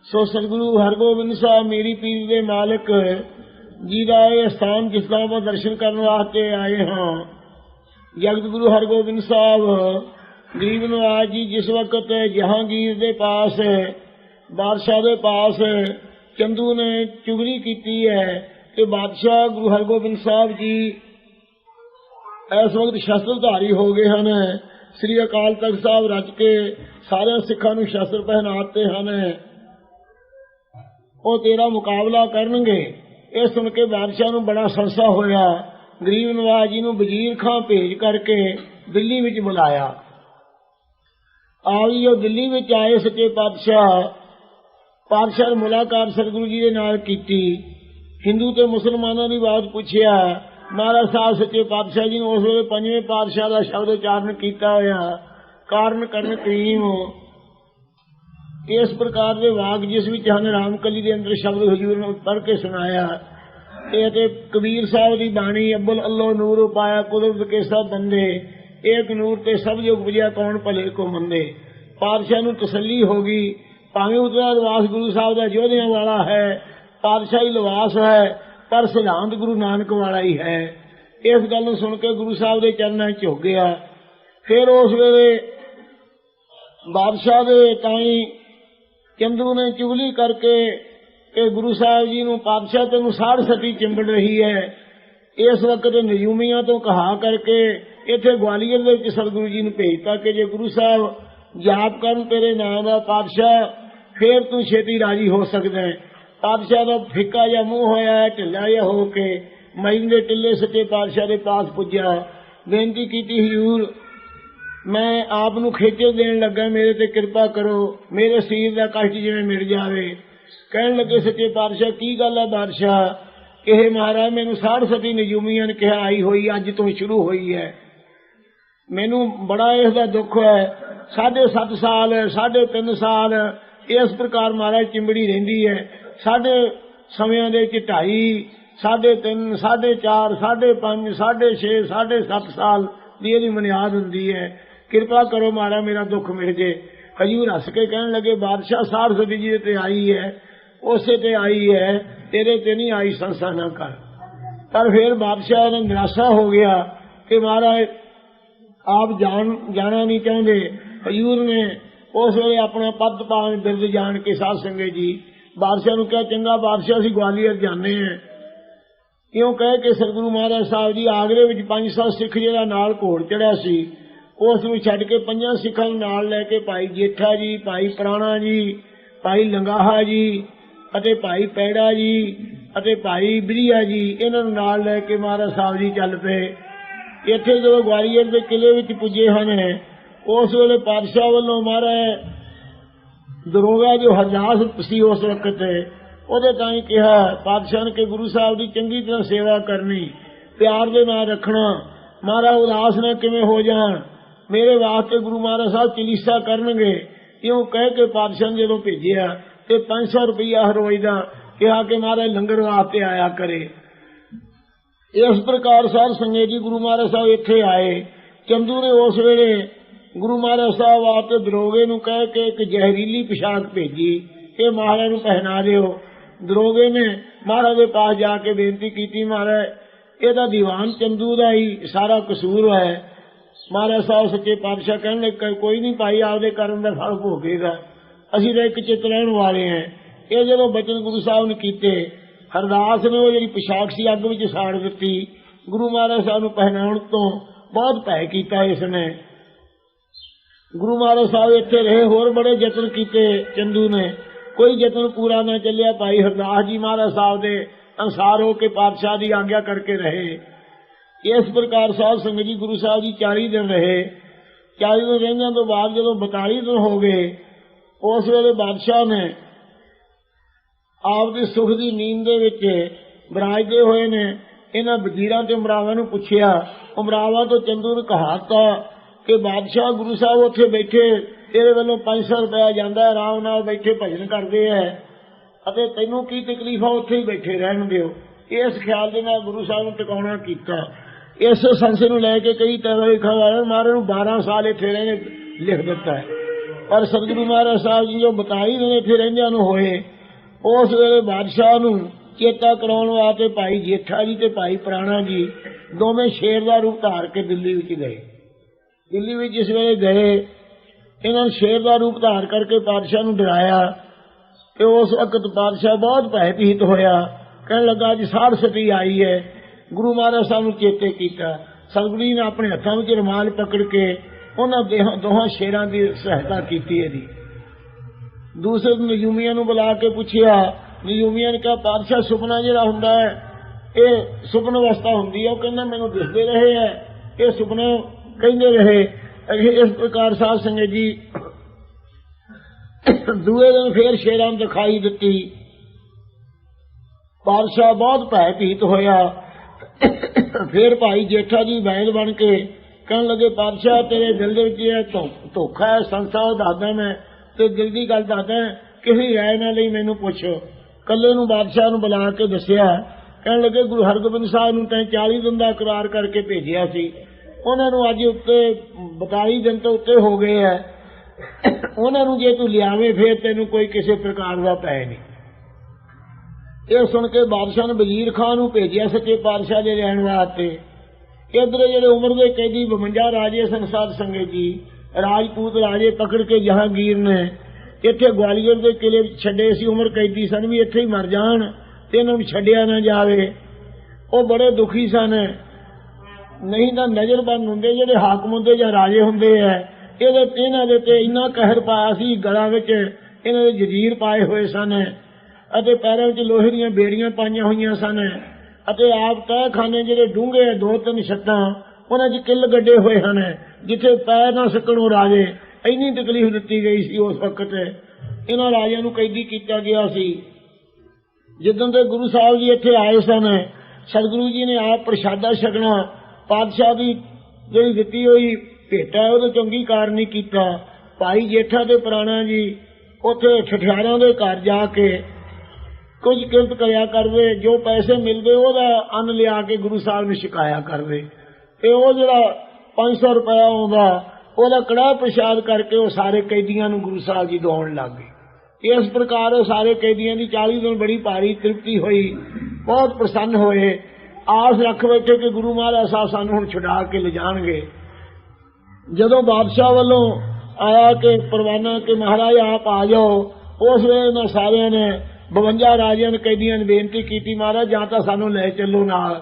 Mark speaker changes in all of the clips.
Speaker 1: सो सतगुरु हरगोबिंद साहब मेरी पीर दे मालिक जी का यह स्थान जिस तरह वो दर्शन करने वास्ते आए हाँ। जगत गुरु हरगोबिंद साहब गरीब नवाज जी जिस वक्त जहांगीर दे पास बादशाह दे पास चंदू ने चुगली की है कि बादशाह गुरु हरगोबिंद साहब जी इस वक्त शस्त्रधारी हो गए हैं। श्री अकाल तख्त साहब रच के सारे सिखा नूं शस्त्र पहनाते हैं, वो तेरा मुकाबला करनगे। ये सुन के बादशाह नूं बड़ा संसा होया। गरीब नवाज जी नूं वजीर खां भेज करके दिल्ली विच बुलाया। आई जो दिल्ली विच आए सच्चे पातशाह मुलाकात सतगुरु जी दे नाल कीती। हिंदू ते मुसलमानों की बात पूछिया। महाराज साहब सच्चे पातशाह जी ने उस वेले पंजवें पातशाह का शब्द उच्चारण किया होया, कारण करण करीम। इस प्रकार के वाक जिस विच हन रामकली के अंदर शब्द हजूर ने पढ़ के सुनाया। कबीर साहब की बाणी अब्बुल अल्लाह नूर पाया कुदरत के सब बंदे, एक नूर ते सब जो बुझिया कौन भले को मंदे। पातशाह नूं तसल्ली होगी, भावें उतरा लिवास गुरु साहब का योधियां वाला है, पातशाही लिवास है, पर सिद्धांत गुरु नानक वाला ही है। इस गल सुन के गुरु साहब के चरणों च झुक गया। फिर उस वेले बादशाह दे ताई चंदू ने चुगली करके कि गुरु साहब जी नूं पातशाह तेनूं साड़ सती चिंबड़ रही है। इस वक्त नजूमियां तो कहा करके इत्थे ग्वालियर दे सतगुरु जी नूं भेजता कि जे गुरु साहब जाप करन तेरे नाम दा पातशाह फिर तू छेती राजी हो सकदा है। पातशाह का फिक्का जा मुंह होया है, ढिला जा हो के मईन दे टिले सच्चे पातशाह के पास पुज्या। बेनती की हजूर मैं आप नूं खेचे देन लगा, मेरे ते कृपा करो, मेरे शरीर का कष्ट जिवें मिट जावे। कहन लगे सच्चे पातशाह की गल है बादशाह? कहे महाराज मैनू साड़ सती नजूमियां ने कहा आई हुई अज तो शुरू हुई है। मैनू बड़ा इसका दुख है। 7.5 साल 3.5 साल इस प्रकार महाराज चिंबड़ी रहिंदी है। साढ़े समियां दे 2.5 3.5 4.5 5.5 6.5 7.5 साल दी इहदी बुनियाद हुंदी है। कृपा करो महाराज मेरा दुख मिट जे। हजूर हस के कहन लगे बादशाह साड़ सदी जी ते आई है, उसे ते आई है, तेरे ते नहीं आई, संसा ना कर। पर फिर बादशाह ने निराशा हो गया कि महाराज आप जाना नहीं चाहते। हजूर ने उस वे अपना पद पान बिरद जान के साध संगत जी बादशाह नूं कहा चंगा बादशाह असीं ग्वालियर जाने हैं। क्यों कह के सतगुरु महाराज साहब जी आगरे विच 500 सिख जिहड़ा नाल घोड़ चढ़िया सी उस नूं छड्ड के 5 सिखां नूं नाल लैके भाई जेठा जी, भाई प्राणा जी, भाई लंगाहा जी अते भाई पैड़ा जी अते भाई बिरिया जी इन्हां नूं नाल लैके महाराज साहब जी चल पे। इत्थे जदों ग्वालियर के किले विच पुजे हन उस वेले पातशाह वालों महाराज दरोगा जो हरदास सी उस वक्त ਉਹਦੇ ताई कहा पातशाह ने कि गुरु साहब की चंगी तरह सेवा करनी, प्यार दे नाल रखना, महाराज उदास न किवें हो जान, मेरे वास्ते गुरु महाराज साहब चिलीसा करनगे। इउं कह के पातशाह ने जदों भेजिया ते 500 रुपया हर रोज का कहा कि महाराज लंगर वास्ते आया करे। इस प्रकार साध संगत जी गुरु महाराज साहब इत्थे आए। चंदू ने उस वेले गुरु महाराज साहब वास्ते दरोगे नूं कह के एक जहरीली पोशाक भेजी कि महाराज नूं पहना दिओ। दरोगे ने महाराज के पास जाके बेनती की महाराज यदा दीवान चंदू का ही सारा कसूर है। महाराज साहब सच्चे पातशाह कहने कोई नहीं भाई आपके कर्म का फल भोगेगा, असीं तो एक चित रहने वाले हैं। ये जो बचन गुरु साहब ने किए हरदास ने वो जी पोशाक सी अग विच साड़ दी। गुरु महाराज साहब नूं पहनाउण तो बहुत भय किया इसने। गुरु महाराज साहब इत्थे रहे, होर बड़े यतन किए चंदू ने, कोई यतन पूरा न चलिया। भाई हरदास जी महाराज साहब के अनुसार होकर पातशाह की आज्ञा करके रहे। इस प्रकार साध संगत जी गुरु साहब जी 40 दिन रहे। 40 दिन रहने तो बाद जो 42 दिन हो गए उस वेले बादशाह ने आपकी सुख की नींद दे विच विराजते हुए ने इन्हां वजीरां ते उमरावां नूं पुछया। उमरावां तो चंदू ने कहाता कि बादशाह गुरु साहब उत्थे बैठे तेरे वालों 500 रुपया जाता है, आराम नाल बैठे भजन करते हैं अते तैनूं की तकलीफ है, उत्थे ही बैठे रहन दिओ। इस ख्याल दे नाल गुरु साहब नूं टिकाउणा कीता। इस संसे नूं लैके कई तरह खवाए मारे नूं 12 साल इत्थे रहने लिख दिता है। पर सतगुरु महाराज साहब जी जो बताई ने फिर रहिंदियां नूं होए, उस वेले बादशाह नूं चेता कराउण वास्ते भाई जेठा जी ते भाई प्राणा जी दोवें शेर का रूप धार के दिल्ली विच गए। दिल्ली विच जिस वेले गए, इन्होंने शेर का रूप धार करके पातशाह नूं डराया। तो उस वक्त पातशाह बहुत भयभीत होया, कहने लगा जी साड़ सती आई है। गुरु महाराज साहब नूं चेते कीता। सतगुरु जी ने अपने हत्थों में रुमाल पकड़ के उन्होंने दोहां शेरां की सहायता की। दूसरे नजूमिया नूं बुला के पूछया, नजूमिया ने कहा पातशाह सुपना जिहड़ा हुंदा है ये सुपन अवस्था हुंदी है। कहना मैनूं दिसदे रहे है, ये सुपना कहंदे रहे। इस प्रकार साध संगत जी दूए दिन फिर शेरां नूं दिखाई दिती। पातशाह बहुत भयभीत होया। फिर भाई जेठा जी बैल बन के कहने लगे पातशाह तेरे दिल दे विच धोखा है, संसार दसदा मैं ते दिल दी गल दसदा, किसी राय ना लई मैनूं पुछ। कल्ले नूं बादशाह नूं बुला के दस्सिया। कहने लगे गुरु हरगोबिंद साहब नूं तैं 40 दिन दा करार करके भेजिया सी, उन्हां नूं अज उत्ते 42 दिन तो उत्ते हो गए है। उन्हां नूं जे तूं लियावे फिर तैनूं कोई किसी प्रकार दा पै नहीं। यह सुन के बादशाह ने वजीर खां नूं भेजिया सच्चे पातशाह दे रहण वास्ते। इधर जेडे उम्र के कैदी 52 राजे सन साध संगत जी, राजपूत राजे पकड़ के जहांगीर ने इत्थे ग्वालियर के किले छड्डे सी। उम्र कैदी सन भी इत्थे ही मर जाण ते इन्हां नूं छड्डिया ना जावे। वो बड़े दुखी सन। नहीं तां नजरबंद हुंदे जेडे हाकम हुंदे जां राजे हुंदे है, इन्हां दे ते इन्ना कहर पाया सी। गलां विच इन्हां दे जंजीर पाए होए सन अते पैरां विच लोहे दीयां बेड़ियां पाईयां होईयां सन अते आप तहखाने जिहड़े डूंघे 2-3 छत्तां उन्हां 'च किल गड्ढे होए हन जिथे पैर ना सकण ओ राजे। इन्नी तकलीफ दित्ती गई सी उस वक्त। इन्हां राजिਆਂ ਨੂੰ कैदी कीता गया सी। जिदन ते गुरु साहब जी इत्थे आए सन, सतगुरु जी ने आप प्रशादा छकना पातशाह की जिहड़ी दित्ती होई भेटा है ਉਹਦੇ चंगी कार नहीं कीता। भाई जेठा ते प्राणा जी उत्थे ठठियारां दे घर जाके कुछ किरत करिया करवे, जो पैसे मिलते ओहदा अन्न लिया के गुरु साहब ने छकाया करवे। ते ओह जिहड़ा 500 रुपया आउंदा ओहदा कड़ाह प्रसाद करके वो सारे कैदियां नूं गुरु साहब जी दौण लग गए। इस प्रकार सारे कैदियां की 40 दिन बड़ी भारी तृप्ति हुई, बहुत प्रसन्न होए। आस रख बैठे कि गुरु महाराज साहब सानू हुण छुड़ा के ले जाणगे। जदों बादशाह वालों आया कि परवाना कि महाराज आप आ जाओ, उस वेले इन्हां सारियां ने 52 राजियां ने कैदियां ने बेनती की महाराज जां तां सानू लै चलो नाल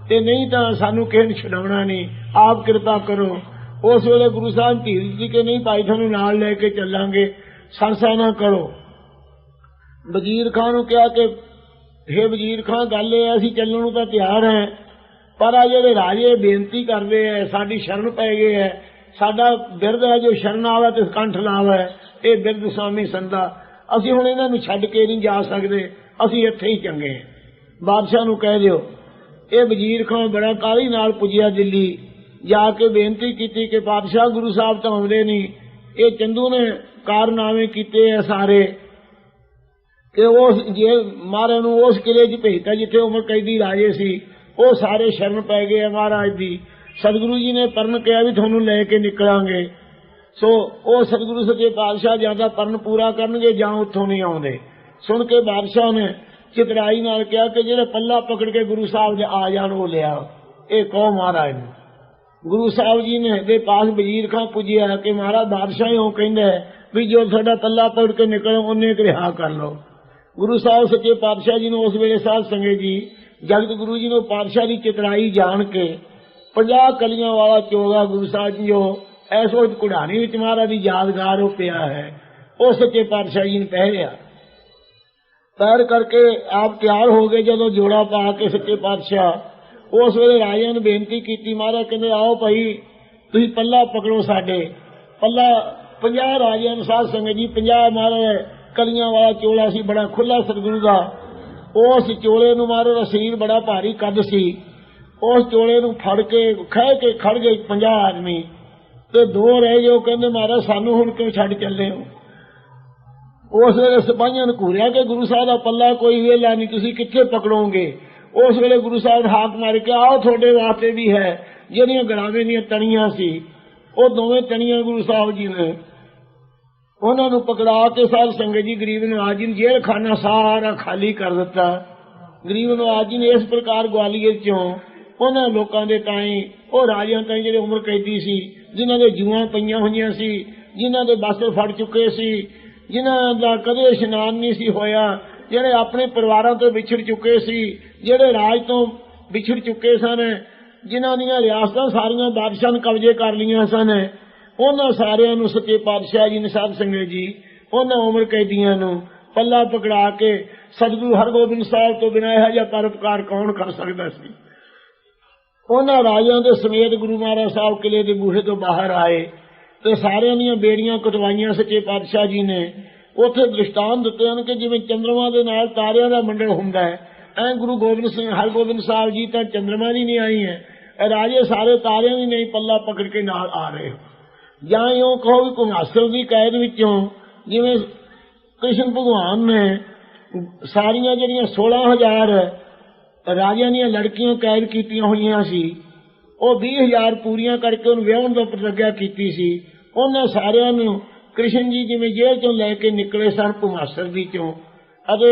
Speaker 1: ते नहीं तां सानू किसे ने छुड़ाउणा नहीं, आप कृपा करो। उस वेले गुरु साहब धीर जी के नहीं भाई थानू नाल लैके चलांगे, सरसा ना करो। वजीर खां नूं कहा कि हे वजीर खां गल है असीं चलण नूं तां तैयार हैं, पर आ जिहड़े राजे बेनती करदे है साडी शरण पै गए है, साडा बिरद है जो शरण आवे ते कंठ लावे, ये बिरद स्वामी संदा, असीं हुण इन्हां नूं छड्ड के नहीं जा सकदे, असीं इत्थे ही चंगे हैं। बादशाह नूं कह दिओ। ये वजीर खां बड़ा काहली नाल पुजिया दिल्ली, जाके बेनती की कि पातशाह गुरु साहब तां आउंदे नहीं, ये चंदू ने कारनामे कीते है सारे कि उस जे महाराज नूं उस किले च भेजता जिथे उमर कैदी राजे सी, वो सारे शरण पै गए महाराज दी। सतगुरु जी ने परन कहा भी तुहानूं लैके निकलांगे। सो वो सतगुरु सच्चे पातशाह जां तां परन पूरा करनगे जां उत्थों नहीं आउंदे। सुन के बादशाह ने चितराई नाल कहा कि जिहड़े पल्ला पकड़ के गुरु साहब दे आ जाण वो लिया, ये कहो महाराज नूं। गुरु साहब जी ने दे पास वजीर खां पुजिया कि महाराज बादशाह यूं कहंदा है भी जो साडा पल्ला पकड़ के निकले उन्हें रिहा कर लो। गुरु साहब सच्चे पातशाह जी ने उस वेले साध संगत जी जगत गुरु जी ने पातशाह की चितराई जान के 50 कलियां वाला चोगा गुरु साहब जी जो इस वक्त कुड़ानी विच महाराज की यादगार हो पिया है, वो सच्चे पातशाह जी ने पहरिया। पैर करके आप तैयार हो गए। जदों जोड़ा पा के सच्चे पातशाह उस वेले राजे ने बेनती की, महाराज कहते आओ भाई तुसीं पल्ला पकड़ो साडे। पल्ला 50 राजियां ने साध संगत जी 50 महाराज कलियां वाला चोला सी, बड़ा खुला सतगुरु का। उस चोले नूं महाराज दा शरीर बड़ा भारी कद सी, उस चोले नूं फड़ के खह के खड़ गए 50 आदमी ते 2 रह गए। कहंदे महाराज सानू हुण क्यों छड्ड चले हो। उस वेले सिपाहियां ने घूरिया कि गुरु साहब का पल्ला कोई वेला नहीं, तुसीं कित्थे पकड़ोगे। उस वेले गुरु साहब ने हाक मार के आओ थोड़े वास्ते भी है। जिहड़ियां गड़ावे दीयां तणियां सी वो दोवें तणियां गुरु साहब जी ने ਉਹਨਾਂ ਨੂੰ ਪਕੜਾ ਕੇ ਸਾਧ ਸੰਗਤ ਜੀ ਗਰੀਬ ਨਵਾਜ ਜੀ ਨੇ ਜੇਲ੍ਹ ਖਾਨਾ ਸਾਰਾ ਖਾਲੀ ਕਰ ਦਿੱਤਾ। ਗਰੀਬ ਨਵਾਜ ਜੀ ਨੇ ਇਸ ਪ੍ਰਕਾਰ ਗਵਾਲੀਅਰ ਚੋਂ ਉਹਨਾਂ ਲੋਕਾਂ ਦੇ ਤਾਈਂ, ਉਹ ਰਾਜਿਆਂ ਤਾਈਂ ਜਿਹੜੇ ਉਮਰ ਕੈਦੀ ਸੀ, ਜਿਨ੍ਹਾਂ ਦੇ ਜੂਆਂ ਪਈਆਂ ਹੋਈਆਂ ਸੀ, ਜਿਨ੍ਹਾਂ ਦੇ ਬਸਤਰ ਫੜ ਚੁੱਕੇ ਸੀ, ਜਿਨ੍ਹਾਂ ਦਾ ਕਦੇ ਇਸ਼ਨਾਨ ਨਹੀਂ ਸੀ ਹੋਇਆ, ਜਿਹੜੇ ਆਪਣੇ ਪਰਿਵਾਰਾਂ ਤੋਂ ਵਿਛੜ ਚੁੱਕੇ ਸੀ, ਜਿਹੜੇ ਰਾਜ ਤੋਂ ਵਿਛੜ ਚੁੱਕੇ ਸਨ, ਜਿਨ੍ਹਾਂ ਦੀਆਂ ਰਿਆਸਤਾਂ ਸਾਰੀਆਂ ਬਾਦਸ਼ਾਹ ਨੇ ਕਬਜ਼ੇ ਕਰ ਲਈਆਂ ਸਨ, ਉਹਨਾਂ ਸਾਰਿਆਂ ਨੂੰ ਸੱਚੇ ਪਾਤਸ਼ਾਹ ਜੀ ਨੇ ਸਾਧ ਸੰਗਤ ਜੀ ਉਹਨਾਂ ਉਮਰ ਕੈਦੀਆਂ ਨੂੰ ਪੱਲਾ ਪਕੜਾ ਕੇ ਸਤਿਗੁਰੂ ਹਰਗੋਬਿੰਦ ਸਾਹਿਬ ਤੋਂ ਬਿਨਾਂ ਇਹੋ ਜਿਹਾ ਪਰਉਪਕਾਰ ਕੌਣ ਕਰ ਸਕਦਾ ਸੀ। ਉਹਨਾਂ ਰਾਜਿਆਂ ਦੇ ਸਮੇਤ ਗੁਰੂ ਮਹਾਰਾਜ ਸਾਹਿਬ ਕਿਲੇ ਦੇ ਬੂਹੇ ਤੋਂ ਬਾਹਰ ਆਏ ਤੇ ਸਾਰਿਆਂ ਦੀਆਂ ਬੇੜੀਆਂ ਕਟਵਾਈਆਂ ਸੱਚੇ ਪਾਤਸ਼ਾਹ ਜੀ ਨੇ। ਉੱਥੇ ਦ੍ਰਿਸ਼ਟਾਂਤ ਦਿੱਤੇ ਹਨ ਕਿ ਜਿਵੇਂ ਚੰਦਰਮਾ ਦੇ ਨਾਲ ਤਾਰਿਆਂ ਦਾ ਮੰਡਲ ਹੁੰਦਾ ਹੈ, ਐਂ ਗੁਰੂ ਗੋਬਿੰਦ ਸਿੰਘ ਹਰਗੋਬਿੰਦ ਸਾਹਿਬ ਜੀ ਤਾਂ ਚੰਦਰਮਾ ਦੀ ਨਹੀਂ ਆਈ ਹੈ, ਰਾਜੇ ਸਾਰੇ ਤਾਰਿਆਂ ਦੀ ਨਹੀਂ ਪੱਲਾ ਪਕੜ ਕੇ ਨਾਲ ਆ ਰਹੇ। ਜਾਂ ਇਉਂ ਕਹੋ ਵੀ ਘੁਮਾਸਰ ਦੀ ਕੈਦ ਵਿੱਚੋਂ ਜਿਵੇਂ ਕ੍ਰਿਸ਼ਨ ਭਗਵਾਨ ਨੇ ਸਾਰੀਆਂ ਜਿਹੜੀਆਂ 16,000 ਰਾਜਿਆਂ ਦੀਆਂ ਲੜਕੀਆਂ ਕੈਦ ਕੀਤੀਆਂ ਹੋਈਆਂ ਸੀ, ਉਹ 20,000 ਪੂਰੀਆਂ ਕਰਕੇ ਉਹਨੂੰ ਵਿਆਹਣ ਦਾ ਪ੍ਰਤਿਗਿਆ ਕੀਤੀ ਸੀ। ਉਹਨਾਂ ਸਾਰਿਆਂ ਨੂੰ ਕ੍ਰਿਸ਼ਨ ਜੀ ਜਿਵੇਂ ਜੇਲ੍ਹ ਚੋਂ ਲੈ ਕੇ ਨਿਕਲੇ ਸਨ ਘੁਮਾਸਰ ਦੀ ਚੋਂ, ਅਤੇ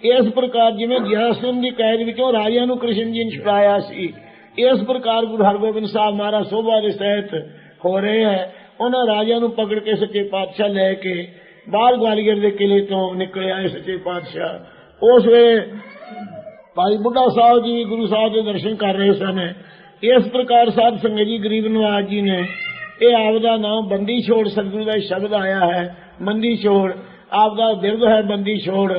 Speaker 1: ਇਸ ਪ੍ਰਕਾਰ ਜਿਵੇਂ ਜਰਾਸੰਧ ਦੀ ਕੈਦ ਵਿੱਚੋਂ ਰਾਜਿਆਂ ਨੂੰ ਕ੍ਰਿਸ਼ਨ ਜੀ ਨੇ ਛੁਡਾਇਆ ਸੀ, ਇਸ ਪ੍ਰਕਾਰ ਗੁਰੂ ਹਰਗੋਬਿੰਦ ਸਾਹਿਬ ਮਹਾਰਾਜ ਸੋਭਾ ਦੇ ਸਹਿਤ ਹੋ ਰਹੇ ਹੈ। ਉਹਨਾਂ ਰਾਜਿਆਂ ਨੂੰ ਪਕੜ ਕੇ ਸੱਚੇ ਪਾਤਸ਼ਾਹ ਲੈ ਕੇ ਬਾਹਰ ਗਵਾਲੀਅਰ ਦੇ ਕਿਲੇ ਤੋਂ ਨਿਕਲੇ ਆਏ ਸੱਚੇ ਪਾਤਸ਼ਾਹ। ਉਸ ਵੇਲੇ ਭਾਈ ਬੁੱਢਾ ਸਾਹਿਬ ਜੀ ਗੁਰੂ ਸਾਹਿਬ ਦੇ ਦਰਸ਼ਨ ਕਰ ਰਹੇ ਸਨ। ਇਸ ਪ੍ਰਕਾਰ ਸਾਧ ਸੰਗਤ ਜੀ ਗਰੀਬ ਨਵਾਜ ਜੀ ਨੇ ਇਹ ਆਪ ਦਾ ਨਾਮ ਬੰਦੀ ਛੋੜ, ਸਤਿਗੁਰੂ ਦਾ ਸ਼ਬਦ ਆਇਆ ਹੈ ਬੰਦੀ ਛੋੜ, ਆਪ ਦਾ ਬਿਰਦ ਹੈ ਬੰਦੀ ਛੋੜ।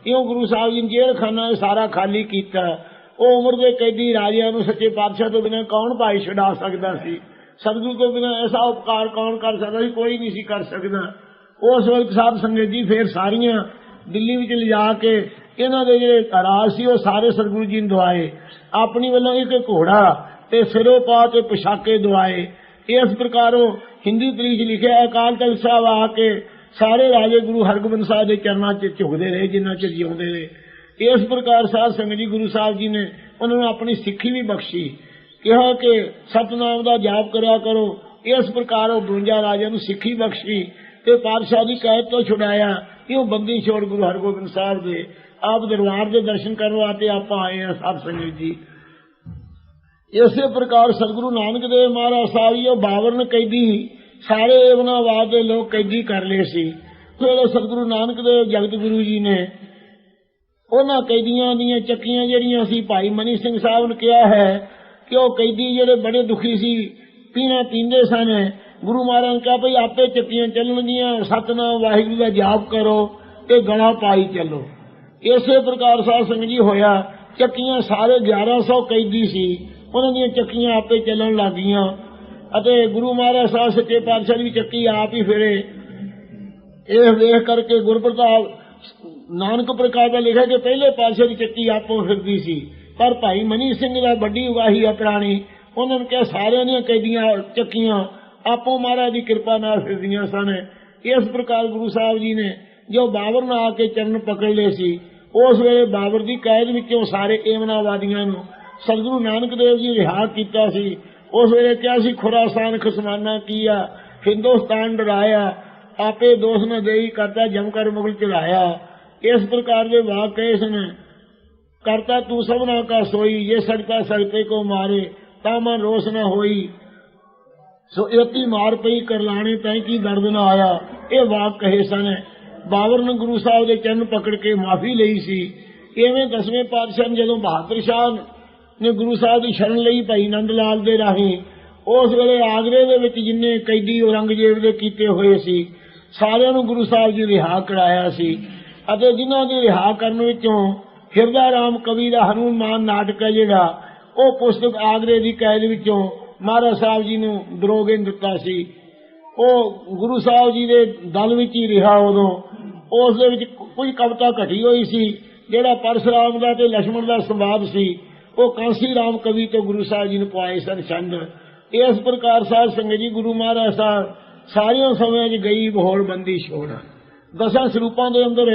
Speaker 1: ਇਉਂ ਗੁਰੂ ਸਾਹਿਬ ਜੀ ਨੇ ਜੇਲ੍ਹ ਖਾਨਾ ਸਾਰਾ ਖਾਲੀ ਕੀਤਾ। ਉਹ ਉਮਰ ਦੇ ਕੈਦੀ ਰਾਜਿਆਂ ਨੂੰ ਸੱਚੇ ਪਾਤਸ਼ਾਹ ਤੋਂ ਬਿਨਾਂ ਕੌਣ ਭਾਈ ਛੁਡਾ ਸਕਦਾ ਸੀ? ਸਤਿਗੁਰੂ ਤੋਂ ਬਿਨਾਂ ਐਸਾ ਉਪਕਾਰ ਕੌਣ ਕਰ ਸਕਦਾ ਸੀ? ਕੋਈ ਨਹੀਂ ਸੀ ਕਰ ਸਕਦਾ। ਉਸ ਵਕਤ ਸਾਧ ਸੰਗਤ ਜੀ ਫੇਰ ਸਾਰੀਆਂ ਦਿੱਲੀ ਵਿੱਚ ਲਿਜਾ ਕੇ ਇਹਨਾਂ ਦੇ ਜਿਹੜੇ ਰਾਜ ਸੀ ਉਹ ਸਾਰੇ ਸਤਿਗੁਰੂ ਜੀ ਨੂੰ ਦਵਾਏ। ਆਪਣੀ ਵੱਲੋਂ ਇੱਕ ਘੋੜਾ ਤੇ ਸਿਰੋਂ ਪਾ ਤੇ ਪੁਸ਼ਾਕੇ ਦਵਾਏ। ਇਸ ਪ੍ਰਕਾਰ ਉਹ ਹਿੰਦੀ ਤਰੀਕ ਲਿਖਿਆ, ਅਕਾਲ ਤਖਤ ਸਾਹਿਬ ਆ ਕੇ ਸਾਰੇ ਰਾਜੇ ਗੁਰੂ ਹਰਗੋਬਿੰਦ ਸਾਹਿਬ ਦੇ ਚਰਨਾਂ 'ਚ ਝੁਕਦੇ ਰਹੇ ਜਿੰਨਾ ਚਿਰ ਜਿਉਂਦੇ ਰਹੇ। ਇਸ ਪ੍ਰਕਾਰ ਸਾਧ ਸੰਗਤ ਜੀ ਗੁਰੂ ਸਾਹਿਬ ਜੀ ਨੇ ਉਹਨਾਂ ਨੂੰ ਆਪਣੀ ਸਿੱਖੀ ਵੀ ਬਖਸ਼ੀ, ਕਿਹਾ ਕਿ ਸਤਨਾਮ ਦਾ ਜਾਪ ਕਰਿਆ ਕਰੋ। ਇਸ ਪ੍ਰਕਾਰ ਉਹ 52 ਰਾਜਿਆਂ ਨੂੰ ਸਿੱਖੀ ਬਖਸ਼ੀ ਤੇ ਪਾਤਸ਼ਾਹ ਦੀ ਕੈਦ ਤੋਂ ਛੁਡਾਇਆ। ਇਉਂ ਬੰਦੀ ਛੋੜ ਗੁਰੂ ਹਰਗੋਬਿੰਦ ਸਾਹਿਬ ਦੇ ਆਪ ਦਰਬਾਰ ਦੇ ਦਰਸ਼ਨ ਕਰਨ ਵਾਸਤੇ ਆਪਾਂ ਆਏ ਹਾਂ ਸਾਧ ਸੰਗਤ ਜੀ। ਇਸੇ ਪ੍ਰਕਾਰ ਸਤਿਗੁਰੂ ਨਾਨਕ ਦੇਵ ਮਹਾਰਾਜ ਸਾਹਿਬ ਜੀ ਉਹ 52 ਕੈਦੀ ਸਾਰੇ ਏਵਨਾਬਾਦ ਦੇ ਲੋਕ ਕੈਦੀ ਕਰ ਲਏ ਸੀ। ਫਿਰ ਸਤਿਗੁਰੂ ਨਾਨਕ ਦੇਵ ਜਗਤ ਗੁਰੂ ਜੀ ਨੇ ਉਹਨਾਂ ਕੈਦੀਆਂ ਦੀਆਂ ਚੱਕੀਆਂ ਜਿਹੜੀਆਂ ਸੀ, ਭਾਈ ਮਨੀ ਸਿੰਘ ਸਾਹਿਬ ਨੇ ਕਿਹਾ ਹੈ ਕਿ ਉਹ ਕੈਦੀ ਜਿਹੜੇ ਬੜੇ ਦੁਖੀ ਸੀ, ਪੀਣਾ ਪੀਂਦੇ ਸਨ। ਗੁਰੂ ਮਹਾਰਾਜ ਨੇ ਕਿਹਾ ਭਈ ਆਪੇ ਚੱਕੀਆਂ ਚੱਲਣਗੀਆਂ, ਸਤਨਾਮ ਵਾਹਿਗੁਰੂ ਦਾ ਜਾਪ ਕਰੋ ਤੇ ਗਲਾ ਪਾਈ ਚੱਲੋ। ਇਸੇ ਪ੍ਰਕਾਰ ਸਾਧ ਸੰਗਤ ਜੀ ਹੋਇਆ। ਚੱਕੀਆਂ ਸਾਰੇ 1100 ਕੈਦੀ ਸੀ, ਉਹਨਾਂ ਦੀਆਂ ਚੱਕੀਆਂ ਆਪੇ ਚੱਲਣ ਲੱਗ ਗਈਆਂ ਅਤੇ ਗੁਰੂ ਮਹਾਰਾਜ ਸਾਹਿਬ ਸੱਚੇ ਪਾਤਸ਼ਾਹ ਦੀ ਚੱਕੀ ਆਪ ਹੀ ਫਿਰੇ। ਇਹ ਵੇਖ ਕਰਕੇ ਗੁਰਪ੍ਰਤਾਪ ਨਾਨਕ ਪ੍ਰਕਾਸ਼ ਦਾ ਲਿਖਿਆ ਕਿ ਪਹਿਲੇ ਪਾਤਸ਼ਾਹ ਦੀ ਚੱਕੀ ਆਪੋਂ ਫਿਰਦੀ ਸੀ, ਪਰ ਭਾਈ ਮਨੀ ਸਿੰਘ ਦਾ ਵੱਡੀ ਉਗਾਹੀ ਆ ਪੁਰਾਣੀ। ਉਹਨਾਂ ਨੇ ਕਿਹਾ ਸਾਰਿਆਂ ਦੀਆਂ ਕੈਦੀਆਂ ਚੱਕੀਆਂ ਆਪੋਂ ਮਹਾਰਾਜ ਦੀ ਕਿਰਪਾ ਨਾਲ ਫਿਰਦੀਆਂ ਸਨ। ਇਸ ਪ੍ਰਕਾਰ ਗੁਰੂ ਸਾਹਿਬ ਜੀ ਨੇ ਜੋ ਬਾਬਰ ਨਾਲ ਆ ਕੇ ਚਰਨ ਪਕੜ ਲਏ ਸੀ, ਉਸ ਵੇਲੇ ਬਾਬਰ ਦੀ ਕੈਦ ਵਿੱਚੋਂ ਸਾਰੇ ਏਮਨਾਵਾਦੀਆਂ ਨੂੰ ਸਤਿਗੁਰੂ ਨਾਨਕ ਦੇਵ ਜੀ ਰਿਹਾ ਕੀਤਾ ਸੀ। ਉਸ ਵੇਲੇ ਕਿਹਾ ਸੀ ਖੁਰਾਸਾਨ ਖਸਮਾਨਾ ਕੀਆ, ਹਿੰਦੁਸਤਾਨ ਡਰਾਇਆ, ਆਪੇ ਦੋਸ਼ न ਦੇਈ ਕਰਤਾ ਜਮ ਕਰ ਮੁਗਲ ਚਲਾਇਆ। ਇਸ ਪ੍ਰਕਾਰ ਦੇ ਵਾਕ ਕਹੇ ਸਨ। ਕਰਤਾ ਤੂੰ ਸਭਨਾ ਕਾ ਸੋਈ, ਜੇ ਸੜਤਾ ਸੜਤੇ ਕੋ ਮਾਰੇ ਤਾਂ ਮਨ ਰੋਸ न ਹੋਈ, ਸੋ ਇਤੀ ਮਾਰ ਪਈ ਕਰਲਾਣੇ ਤੈਂ ਕੀ ਦਰਦ न ਆਇਆ। ਇਹ ਵਾਕ ਕਹੇ ਸਨ। ਬਾਬਰ ਨੇ ਗੁਰੂ ਸਾਹਿਬ ਦੇ ਚਰਨ ਪਕੜ ਕੇ ਮਾਫੀ ਲਈ ਸੀ। ਇਵੇਂ 10ਵੇਂ ਪਾਤਸ਼ਾਹ ਨੇ ਜਦੋਂ ਬਹਾਦਰ ਸ਼ਾਹ ਨੇ ਗੁਰੂ ਸਾਹਿਬ ਦੀ ਸ਼ਰਨ ਲਈ ਭਾਈ ਨੰਦ ਲਾਲ ਦੇ ਰਾਹੀਂ, ਉਸ ਵੇਲੇ ਆਗਰੇ ਦੇ ਵਿੱਚ ਜਿੰਨੇ ਕੈਦੀ ਔਰੰਗਜ਼ੇਬ ਦੇ ਕੀਤੇ ਹੋਏ ਸੀ ਸਾਰਿਆਂ ਨੂੰ ਗੁਰੂ ਸਾਹਿਬ ਜੀ ਰਿਹਾ ਕਰਾਇਆ ਸੀ। ਅਤੇ ਜਿਨ੍ਹਾਂ ਦੇ ਰਿਹਾ ਕਰਨ ਵਿੱਚੋਂ ਹਿਰਦਾ ਰਾਮ ਕਵੀ ਦਾ ਹਨੂਮਾਨ ਨਾਟਕ ਹੈ ਜਿਹੜਾ, ਉਹ ਪੁਸਤਕ ਆਗਰੇ ਦੀ ਕੈਦ ਵਿੱਚੋਂ ਮਹਾਰਾਜ ਸਾਹਿਬ ਜੀ ਨੂੰ ਦਰੋਗੇ ਦਿੱਤਾ ਸੀ। ਉਹ ਗੁਰੂ ਸਾਹਿਬ ਜੀ ਦੇ ਦਲ ਵਿੱਚ ਹੀ ਰਿਹਾ। ਉਦੋਂ ਉਸ ਦੇ ਵਿੱਚ ਕੁਝ ਕਵਿਤਾ ਘਟੀ ਹੋਈ ਸੀ। ਜਿਹੜਾ ਪਰਸ਼ੁਰਾਮ ਦਾ ਤੇ ਲక్ష్మణ ਦਾ ਸੰਵਾਦ ਸੀ, ਉਹ ਕਾਂਸੀ ਰਾਮ ਕਵੀ ਤੋਂ ਗੁਰੂ ਸਾਹਿਬ ਜੀ ਨੂੰ ਪਵਾਏ ਸਨ ਛੰਦ। ਇਸ ਪ੍ਰਕਾਰ ਸਾਧ ਸੰਗਤ ਜੀ ਗੁਰੂ ਮਹਾਰਾਜ ਸਾਹਿਬ ਸਾਰਿਆਂ ਸਮਿਆਂ 'ਚ ਗਈ ਬਹੋਲ ਬੰਦੀ ਛੋੜ 10 ਸਰੂਪਾਂ ਦੇ ਅੰਦਰ।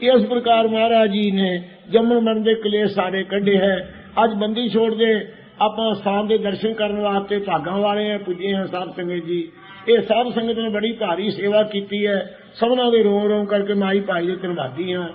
Speaker 1: ਇਸ ਪ੍ਰਕਾਰ ਮਹਾਰਾਜ ਜੀ ਨੇ ਜੰਮਣ ਮਰਨ ਦੇ ਕਲੇਸ਼ ਸਾਰੇ ਕੱਢੇ ਹੈ। ਅੱਜ ਬੰਦੀ ਛੋੜ ਦੇ ਆਪਾਂ ਸਥਾਨ ਦੇ ਦਰਸ਼ਨ ਕਰਨ ਵਾਸਤੇ ਭਾਗਾਂ ਵਾਲੇ ਆ ਪੁੱਜੇ ਹਾਂ ਸਾਧ ਸੰਗਤ ਜੀ। ਇਹ ਸਾਧ ਸੰਗਤ ਨੇ ਬੜੀ ਭਾਰੀ ਸੇਵਾ ਕੀਤੀ ਹੈ। ਸਭਨਾਂ ਦੇ ਰੋਮ ਰੋਮ ਕਰਕੇ ਮਾਈ ਭਾਈ ਦੇ ਧੰਨਵਾਦੀ ਹਾਂ।